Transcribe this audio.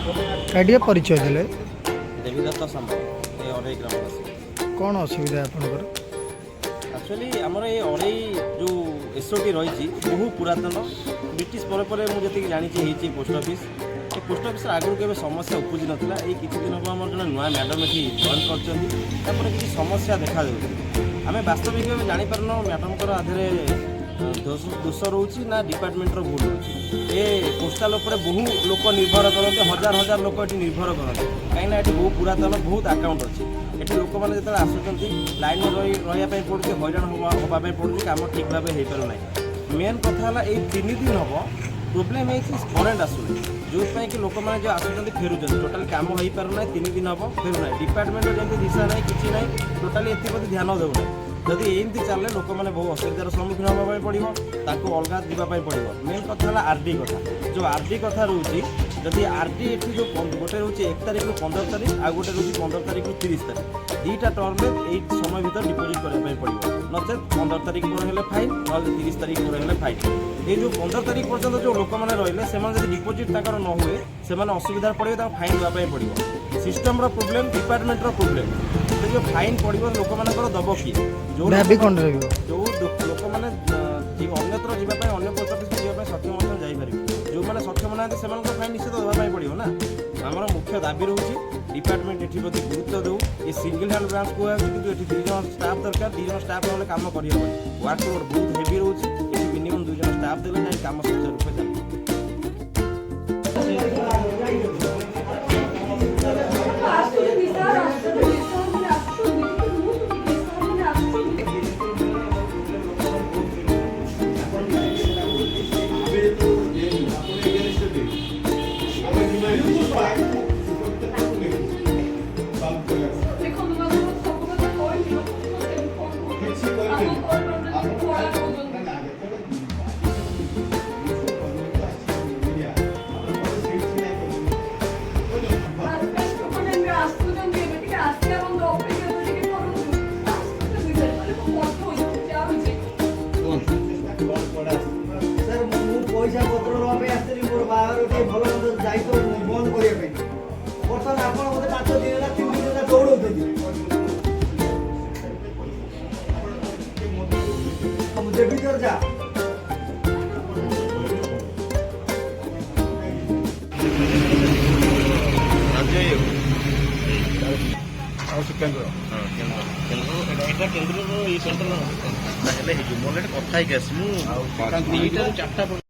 काटिए परिचय देले देवीदत्त सामल ये अरई ग्रामवासी कौन असुविधा आपनकर एक्चुअली आमर ये अरई जो एसओटी रही बहु पुरातन ब्रिटिश पर मुझे जानी पोस्ट ऑफिस ये पोस्ट ऑफिस आगु के समस्या उपजी नाला ये किसी दिन हम आम जो नुआ मैडम ये जॉइन कर किसी समस्या देखा आम वास्तविक जापार मैडम आधे दोष रोचे ना डिपार्टमेंटर भूल रोचे ये पोस्टाल बहु लोक निर्भर करते हजार हजार लोक ये निर्भर करते कहीं बहुत पुरातन बहुत आकाउंट अच्छे ये लोक मैंने जो आसुँच लाइन रही पड़े हईराण हाँपाई पड़े कम ठीक भाव हो पारना मेन कथा है 3 दिन हम प्रोब्लेम है करेन्ट आसुना जो कि लोक मैंने जो आसुँच फेरुच्च टोटाल कम हो पारना 3 दिन हम फेरुना डिपार्टमेंट जमी दिशा ना कि ना टोटाली एप्रति ध्यान देना जदि एमती चले लोक मैंने बहुत असुविधार सम्मुखीन हाँपाई पड़ो अलग जावाई पड़ो मेन कथा है आरडी कथा जो आरडी कथा रोचे जदि आरडी ये जो गोटे रोचे 1 तारिख रु 15 तारिख आ गए रोचे 15 तारिख रु 30 तारिख दुईटा टर्म में समय भर डिपोजिट करने पड़ो नचे 15 तारिख पर फाइन ना 30 तारिख पर फाइन ये जो 15 तारिख पर्यटन जो लोक मैंने रही से डिपोजिट न हुए से असुविधा पड़े फाइन देवाई पड़ो सिस्टम प्रोब्लेम डिपार्टमेंट प्रोब्लेम जो फाइन पड़ो लोक मान दब किए जो लोक मैंने अन्यत्र जावाई अन्य पोस्ट ऑफिस जावाई सक्षम जापर जो मैंने सक्षम ना से फाइन निश्चित देवाई पड़ो ना आमर मुख्य दाबी रोचे डिपार्टमेंट ये प्रति गुरुत्व दो ये सिंगल हैंड ब्रांच को कि 2 जन स्टाफ दरकार 2 जन स्टाफ ना कम कर वर्कलोड बहुत हेवी रोचे ये मिनिमम 2 जन स्टाफ देते कम सुचारू रूप चलते पैसा पत्र मोर बाहर भल दायित्व बंद करने बर्तमान आप 5 दिन 3 दिन दौड़ देवी चर्चा केन्द्र केन्द्र ये सेंट्रल मोर कथा 4टा